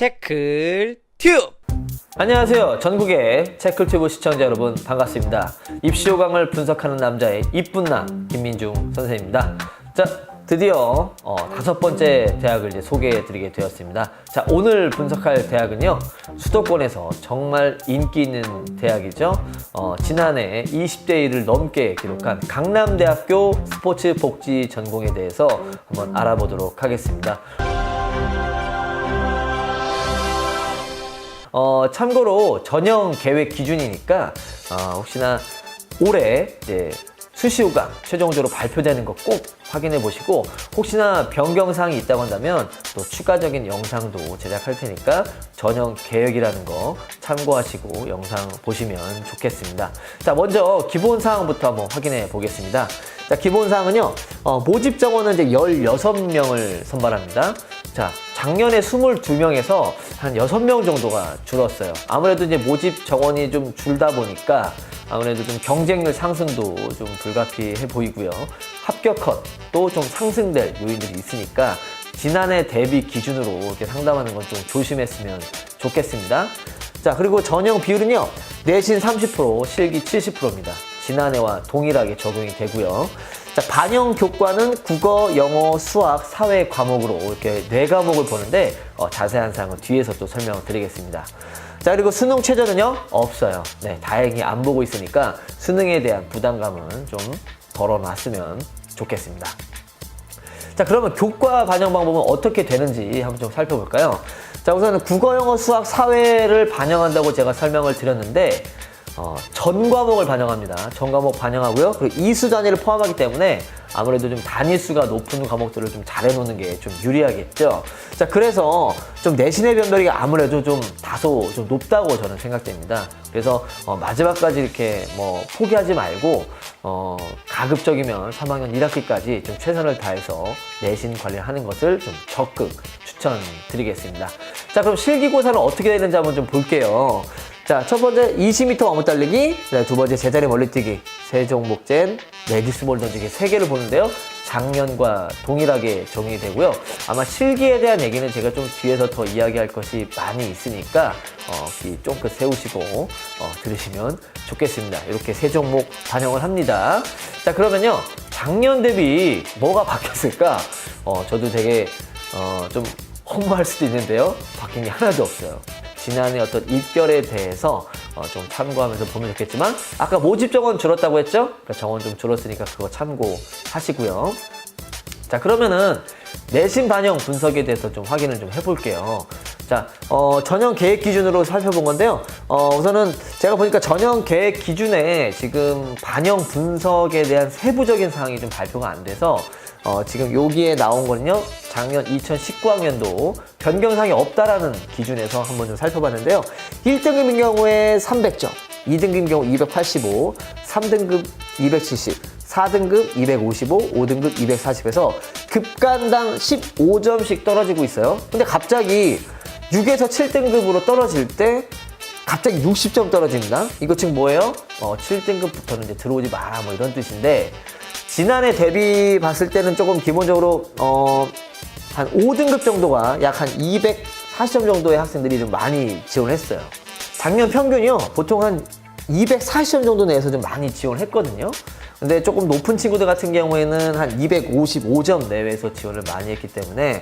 체클 안녕하세요. 전국의 체클튜브 시청자 여러분 반갑습니다. 입시 호강을 분석하는 남자의 이쁜 남 김민중 선생님입니다. 자, 드디어 5번째 대학을 이제 소개해 드리게 되었습니다. 자, 오늘 분석할 대학은요, 수도권에서 정말 인기 있는 대학이죠. 지난해 20대 1을 넘게 기록한 강남대학교 스포츠 복지 전공에 대해서 한번 알아보도록 하겠습니다. 참고로 전형 계획 기준이니까 혹시나 올해 이제 수시호강 최종적으로 발표되는 거 꼭 확인해 보시고, 혹시나 변경사항이 있다고 한다면 또 추가적인 영상도 제작할 테니까 전형 계획이라는 거 참고하시고 영상 보시면 좋겠습니다. 자, 먼저 기본사항부터 한번 확인해 보겠습니다. 자, 기본사항은요, 모집 정원은 이제 16명을 선발합니다. 자, 작년에 22명에서 한 6명 정도가 줄었어요. 아무래도 이제 모집 정원이 좀 줄다 보니까 아무래도 좀 경쟁률 상승도 좀 불가피해 보이고요. 합격컷도 좀 상승될 요인들이 있으니까 지난해 대비 기준으로 이렇게 상담하는 건 좀 조심했으면 좋겠습니다. 자, 그리고 전형 비율은요, 내신 30%, 실기 70%입니다. 지난해와 동일하게 적용이 되고요. 자, 반영 교과는 국어, 영어, 수학, 사회 과목으로 이렇게 4과목을 보는데 자세한 사항은 뒤에서 또 설명을 드리겠습니다. 자, 그리고 수능 최저는요, 없어요. 네, 다행히 안 보고 있으니까 수능에 대한 부담감은 좀 덜어놨으면 좋겠습니다. 자, 그러면 교과 반영 방법은 어떻게 되는지 한번 좀 살펴볼까요? 자, 우선은 국어, 영어, 수학, 사회를 반영한다고 제가 설명을 드렸는데 전 과목을 반영합니다. 전 과목 반영하고요. 그리고 이수 단위를 포함하기 때문에 아무래도 좀 단위수가 높은 과목들을 좀 잘 해놓는 게 좀 유리하겠죠. 자, 그래서 좀 내신의 변별이가 아무래도 좀 다소 좀 높다고 저는 생각됩니다. 그래서 마지막까지 이렇게 뭐 포기하지 말고 가급적이면 3학년 1학기까지 좀 최선을 다해서 내신 관리를 하는 것을 좀 적극 추천드리겠습니다. 자, 그럼 실기고사는 어떻게 되는지 한번 좀 볼게요. 자, 첫 번째 20m 왕복 달리기, 두 번째 제자리 멀리뛰기, 세 종목 젠, 레디스볼 던지기 3개를 보는데요. 작년과 동일하게 적용이 되고요. 아마 실기에 대한 얘기는 제가 좀 뒤에서 더 이야기할 것이 많이 있으니까 귀 쫑긋 세우시고 들으시면 좋겠습니다. 이렇게 세 종목 반영을 합니다. 자, 그러면요, 작년 대비 뭐가 바뀌었을까? 저도 되게 좀 허무할 수도 있는데요. 바뀐 게 하나도 없어요. 지난해 어떤 입결에 대해서 좀 참고하면서 보면 좋겠지만, 아까 모집 정원 줄었다고 했죠? 그러니까 정원 좀 줄었으니까 그거 참고하시고요. 자, 그러면은 내신 반영 분석에 대해서 좀 확인을 좀 해볼게요. 자, 전형 계획 기준으로 살펴본 건데요. 우선은 제가 보니까 전형 계획 기준에 지금 반영 분석에 대한 세부적인 사항이 좀 발표가 안 돼서 지금 여기에 나온 거는요, 작년 2019학년도 변경사항이 없다라는 기준에서 한번 좀 살펴봤는데요. 1등급인 경우에 300점, 2등급인 경우 285, 3등급 270, 4등급 255, 5등급 240에서 급간당 15점씩 떨어지고 있어요. 근데 갑자기 6에서 7등급으로 떨어질 때 갑자기 60점 떨어집니다. 이거 지금 뭐예요? 7등급부터는 이제 들어오지 마라, 뭐 이런 뜻인데, 지난해 대비 봤을 때는 조금 기본적으로 한 5등급 정도가 약 한 240점 정도의 학생들이 좀 많이 지원했어요. 작년 평균이요, 보통 한 240점 정도 내에서 좀 많이 지원했거든요. 근데 조금 높은 친구들 같은 경우에는 한 255점 내외에서 지원을 많이 했기 때문에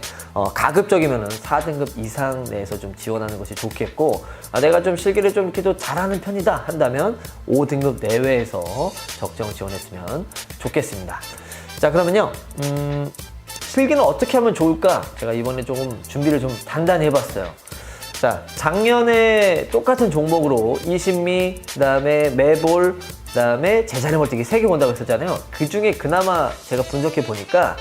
가급적이면은 4등급 이상 내에서 좀 지원하는 것이 좋겠고, 내가 좀 실기를 좀 이렇게 도 잘하는 편이다 한다면 5등급 내외에서 적정 지원했으면 좋겠습니다. 자, 그러면요, 실기는 어떻게 하면 좋을까? 제가 이번에 조금 준비를 좀 단단히 해봤어요. 자, 작년에 똑같은 종목으로 이신미, 그 다음에 매볼, 그 다음에 제자리 멀뛰기 3개 본다고 했었잖아요. 그 중에 그나마 제가 분석해 보니까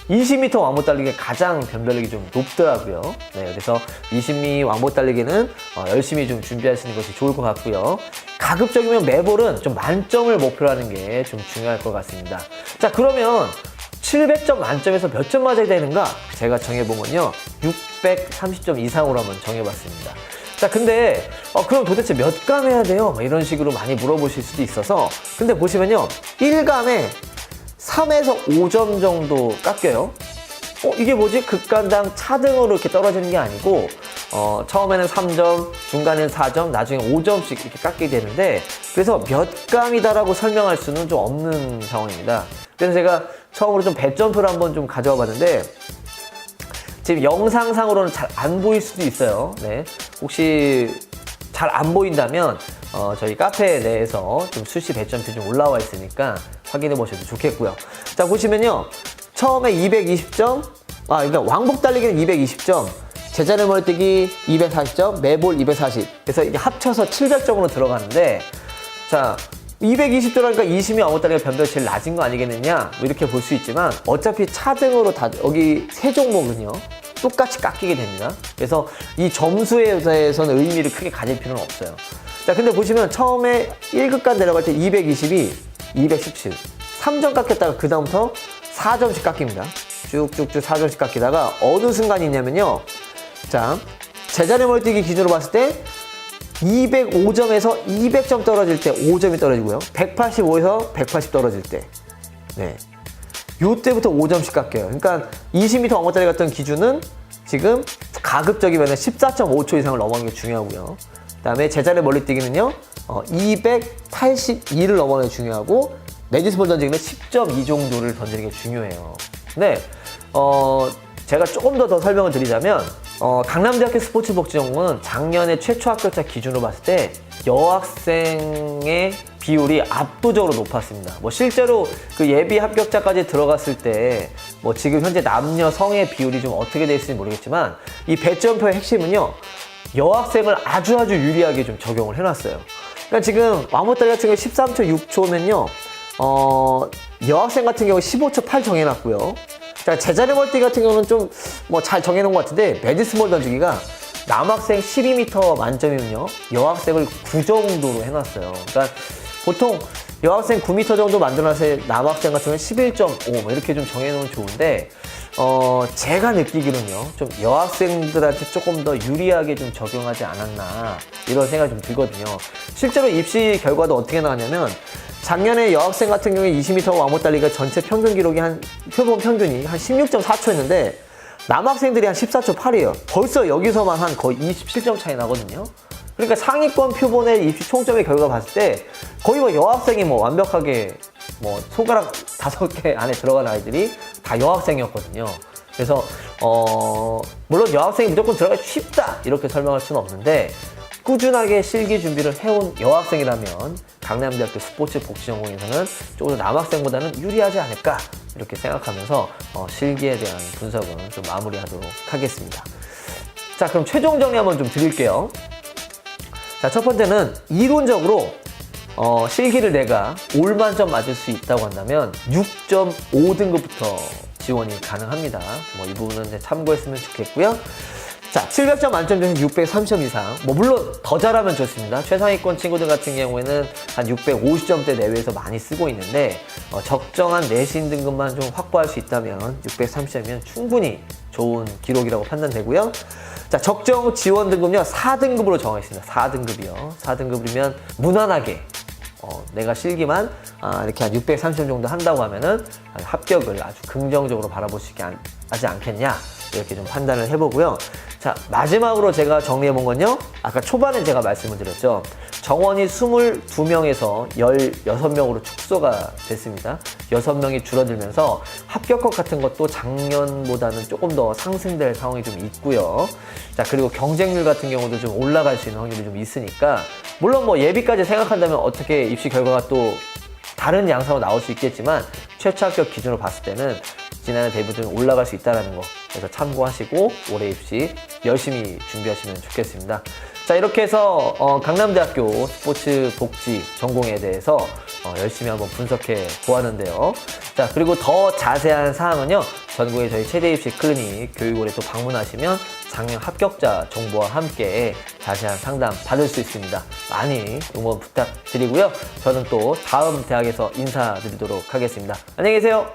20m 왕복 달리기가 가장 변별력이 좀 높더라고요. 네, 그래서 20m 왕복 달리기는 열심히 좀 준비하시는 것이 좋을 것 같고요. 가급적이면 매볼은 좀 만점을 목표로 하는 게 좀 중요할 것 같습니다. 자, 그러면 700점 만점에서 몇 점 맞아야 되는가? 제가 정해보면요, 630점 이상으로 한번 정해봤습니다. 자, 근데 그럼 도대체 몇 감 해야 돼요? 뭐 이런 식으로 많이 물어보실 수도 있어서, 근데 보시면요, 1감에 3에서 5점 정도 깎여요. 이게 뭐지? 극간당 차등으로 이렇게 떨어지는 게 아니고 처음에는 3점, 중간에는 4점, 나중에 5점씩 이렇게 깎게 되는데, 그래서 몇 강이다라고 설명할 수는 좀 없는 상황입니다. 그래서 제가 처음으로 좀 배점표를 한번 좀 가져와 봤는데, 지금 영상상으로는 잘 안 보일 수도 있어요. 네. 혹시 잘 안 보인다면 저희 카페 내에서 좀 수시 배점표 좀 올라와 있으니까 확인해 보셔도 좋겠고요. 자, 보시면요. 처음에 220점, 그러니까 왕복 달리기는 220점, 제자리 멀뛰기 240점, 매볼 240. 그래서 이게 합쳐서 700점으로 들어가는데, 자, 220점이니까 20이 왕복 달리기가 변별이 제일 낮은 거 아니겠느냐? 뭐 이렇게 볼 수 있지만, 어차피 차등으로 다, 여기 세 종목은요, 똑같이 깎이게 됩니다. 그래서 이 점수에 대해서는 의미를 크게 가질 필요는 없어요. 자, 근데 보시면 처음에 1급간 내려갈 때 222, 217. 3점 깎였다가 그다음부터 4점씩 깎입니다. 쭉쭉쭉 4점씩 깎이다가 어느 순간이 있냐면요. 자, 제자리 멀뛰기 기준으로 봤을 때 205점에서 200점 떨어질 때 5점이 떨어지고요. 185에서 180 떨어질 때. 네. 요때부터 5점씩 깎여요. 그러니까 20m 왕복달리 갔던 기준은 지금 가급적이면 14.5초 이상을 넘어가는 게 중요하고요. 그 다음에 제자리 멀리뛰기는요, 282를 넘어가는 게 중요하고, 레지스볼 던지기는 10.2 정도를 던지는 게 중요해요. 근데, 제가 조금 더 설명을 드리자면, 강남대학교 스포츠복지연구원은 작년에 최초 합격자 기준으로 봤을 때 여학생의 비율이 압도적으로 높았습니다. 뭐 실제로 그 예비 합격자까지 들어갔을 때 뭐 지금 현재 남녀 성의 비율이 좀 어떻게 돼 있을지 모르겠지만, 이 배점표의 핵심은요, 여학생을 아주 유리하게 좀 적용을 해놨어요. 그러니까 지금 왕복달리 같은 경우 13초 6초면요, 여학생 같은 경우 15초 8 정해놨고요. 자, 제자리 멀뛰기 같은 경우는 좀 뭐 잘 정해놓은 것 같은데, 매디스볼 던지기가 남학생 12m 만점이면요, 여학생을 9 정도로 해놨어요. 그러니까 보통 여학생 9m 정도 만들어놨을 때 남학생 같은 경우는 11.5 뭐 이렇게 좀 정해놓으면 좋은데, 제가 느끼기로는요, 좀 여학생들한테 조금 더 유리하게 좀 적용하지 않았나, 이런 생각이 좀 들거든요. 실제로 입시 결과도 어떻게 나왔냐면, 작년에 여학생 같은 경우에 20m 왕복 달리기가 전체 평균 기록이 표본 평균이 한 16.4초였는데, 남학생들이 한 14초 8이에요. 벌써 여기서만 한 거의 27점 차이 나거든요. 그러니까 상위권 표본의 입시 총점의 결과 봤을 때 거의 뭐 여학생이 뭐 완벽하게 뭐 손가락 5개 안에 들어간 아이들이 다 여학생이었거든요. 그래서 물론 여학생이 무조건 들어가기 쉽다 이렇게 설명할 수는 없는데, 꾸준하게 실기 준비를 해온 여학생이라면 강남대학교 스포츠복지전공에서는 조금 더 남학생보다는 유리하지 않을까, 이렇게 생각하면서 실기에 대한 분석은 좀 마무리하도록 하겠습니다. 자, 그럼 최종 정리 한번 좀 드릴게요. 자, 첫 번째는 이론적으로 실기를 내가 올만점 맞을 수 있다고 한다면 6.5등급부터 지원이 가능합니다. 뭐 이 부분은 이제 참고했으면 좋겠고요. 자, 700점 만점 중에 630점 이상. 뭐 물론 더 잘하면 좋습니다. 최상위권 친구들 같은 경우에는 한 650점대 내외에서 많이 쓰고 있는데, 적정한 내신 등급만 좀 확보할 수 있다면 630점이면 충분히 좋은 기록이라고 판단되고요. 자, 적정 지원 등급은요, 4등급으로 정하겠습니다. 4등급이요. 4등급이면 무난하게 내가 실기만 이렇게 한 630점 정도 한다고 하면은 합격을 아주 긍정적으로 바라볼 수 있게 하지 않겠냐, 이렇게 좀 판단을 해보고요. 자, 마지막으로 제가 정리해 본 건요, 아까 초반에 제가 말씀을 드렸죠. 정원이 22명에서 16명으로 축소가 됐습니다. 6명이 줄어들면서 합격率같은 것도 작년보다는 조금 더 상승될 상황이 좀 있고요. 자, 그리고 경쟁률 같은 경우도 좀 올라갈 수 있는 확률이 좀 있으니까, 물론 뭐 예비까지 생각한다면 어떻게 입시 결과가 또 다른 양상으로 나올 수 있겠지만, 최초 합격 기준으로 봤을 때는 지난해 대비 좀 올라갈 수 있다는 거, 그래서 참고하시고 올해 입시 열심히 준비하시면 좋겠습니다. 자, 이렇게 해서 강남대학교 스포츠 복지 전공에 대해서 열심히 한번 분석해 보았는데요. 자, 그리고 더 자세한 사항은요, 전국에 저희 최대 입시 클리닉 교육원에 또 방문하시면 작년 합격자 정보와 함께 자세한 상담 받을 수 있습니다. 많이 응원 부탁드리고요. 저는 또 다음 대학에서 인사드리도록 하겠습니다. 안녕히 계세요.